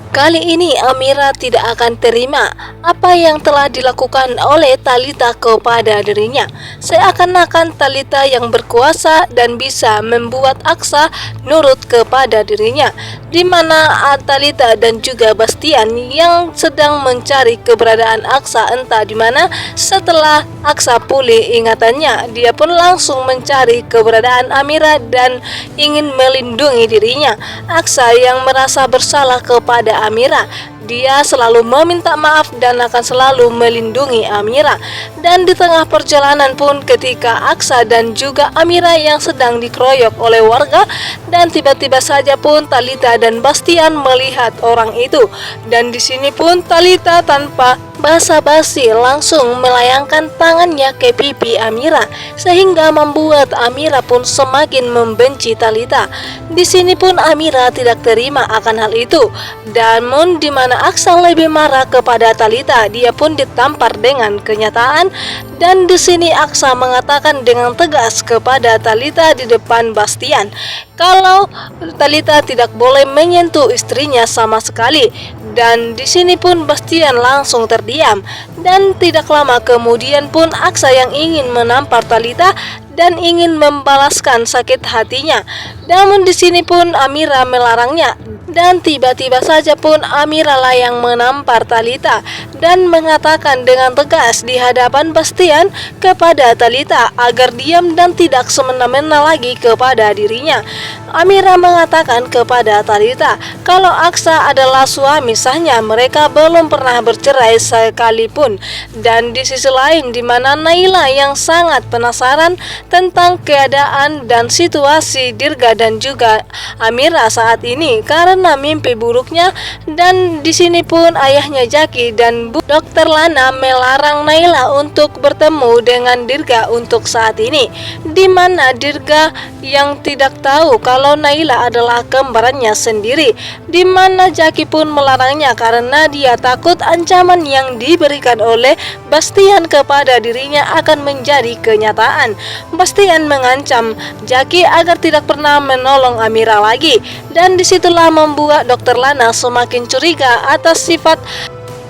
Kali ini Amira tidak akan terima apa yang telah dilakukan oleh Talita kepada dirinya. Seakan-akan Talita yang berkuasa dan bisa membuat Aksa nurut kepada dirinya, di mana Talita dan juga Bastian yang sedang mencari keberadaan Aksa entah di mana. Setelah Aksa pulih ingatannya, dia pun langsung mencari keberadaan Amira dan ingin melindungi dirinya. Aksa yang merasa bersalah kepada Amira, dia selalu meminta maaf dan akan selalu melindungi Amira. Dan di tengah perjalanan pun ketika Aksa dan juga Amira yang sedang dikeroyok oleh warga, dan tiba-tiba saja pun Talita dan Bastian melihat orang itu. Dan di sini pun Talita tanpa basa-basi langsung melayangkan tangannya ke pipi Amira, sehingga membuat Amira pun semakin membenci Talita. Di sini pun Amira tidak terima akan hal itu. Namun di mana Aksa lebih marah kepada Talita, dia pun ditampar dengan kenyataan. Dan di sini Aksa mengatakan dengan tegas kepada Talita di depan Bastian kalau Talita tidak boleh menyentuh istrinya sama sekali. Dan di sini pun Bastian langsung terdiam. Dan tidak lama kemudian pun Aksa yang ingin menampar Talita dan ingin membalaskan sakit hatinya. Namun di sini pun Amira melarangnya. Dan tiba-tiba saja pun Amira lah yang menampar Talita dan mengatakan dengan tegas di hadapan Bastian kepada Talita agar diam dan tidak semena-mena lagi kepada dirinya. Amira mengatakan kepada Talita kalau Aksa adalah suami sahnya, mereka belum pernah bercerai sekalipun. Dan di sisi lain di mana Naila yang sangat penasaran tentang keadaan dan situasi Dirga dan juga Amira saat ini karena mimpi buruknya. Dan di sini pun ayahnya Jaki dan Dokter Lana melarang Naila untuk bertemu dengan Dirga untuk saat ini, di mana Dirga yang tidak tahu kalau Naila adalah kembarannya sendiri, di mana Jaki pun melarangnya karena dia takut ancaman yang diberikan oleh Bastian kepada dirinya akan menjadi kenyataan. Bastian mengancam Jaki agar tidak pernah menolong Amira lagi, dan disitulah membuat Dokter Lana semakin curiga atas sifat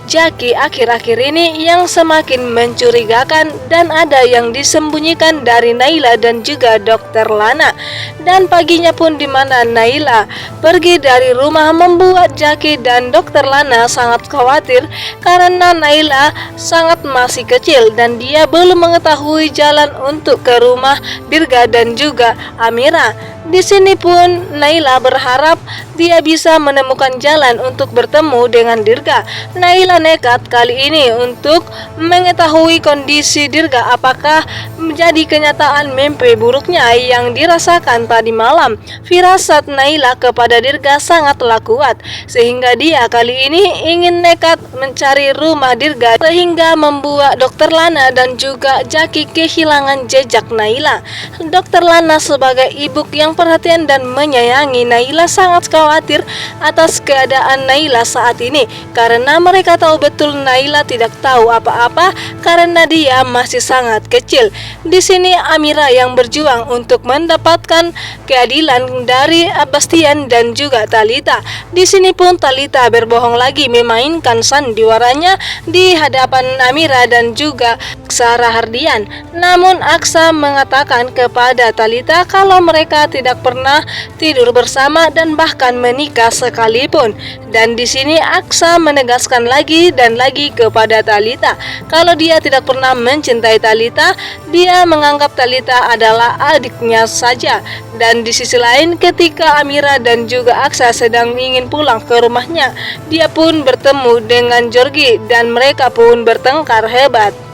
Jaki akhir-akhir ini yang semakin mencurigakan dan ada yang disembunyikan dari Naila dan juga Dokter Lana. Dan paginya pun di mana Naila pergi dari rumah membuat Jaki dan Dokter Lana sangat khawatir karena Naila sangat masih kecil dan dia belum mengetahui jalan untuk ke rumah Dirga dan juga Amira. Di sini pun Naila berharap dia bisa menemukan jalan untuk bertemu dengan Dirga. Naila nekat kali ini untuk mengetahui kondisi Dirga apakah menjadi kenyataan mimpi buruknya yang dirasakan tadi malam. Firasat Naila kepada Dirga sangatlah kuat sehingga dia kali ini ingin nekat mencari rumah Dirga sehingga membuat Dokter Lana dan juga Jaki kehilangan jejak Naila. Dokter Lana sebagai ibu yang perhatian dan menyayangi Naila sangat khawatir atas keadaan Naila saat ini karena mereka tahu betul Naila tidak tahu apa-apa karena dia masih sangat kecil. Di sini Amira yang berjuang untuk mendapatkan keadilan dari Bastian dan juga Talita. Di sini pun Talita berbohong lagi memainkan sandiwaranya di hadapan Amira dan juga Sarah Hardian. Namun Aksa mengatakan kepada Talita kalau mereka tidak pernah tidur bersama dan bahkan menikah sekalipun. Dan di sini Aksa menegaskan lagi dan lagi kepada Talita kalau dia tidak pernah mencintai Talita, dia menganggap Talita adalah adiknya saja. Dan di sisi lain ketika Amira dan juga Aksa sedang ingin pulang ke rumahnya, dia pun bertemu dengan Jorgi dan mereka pun bertengkar hebat.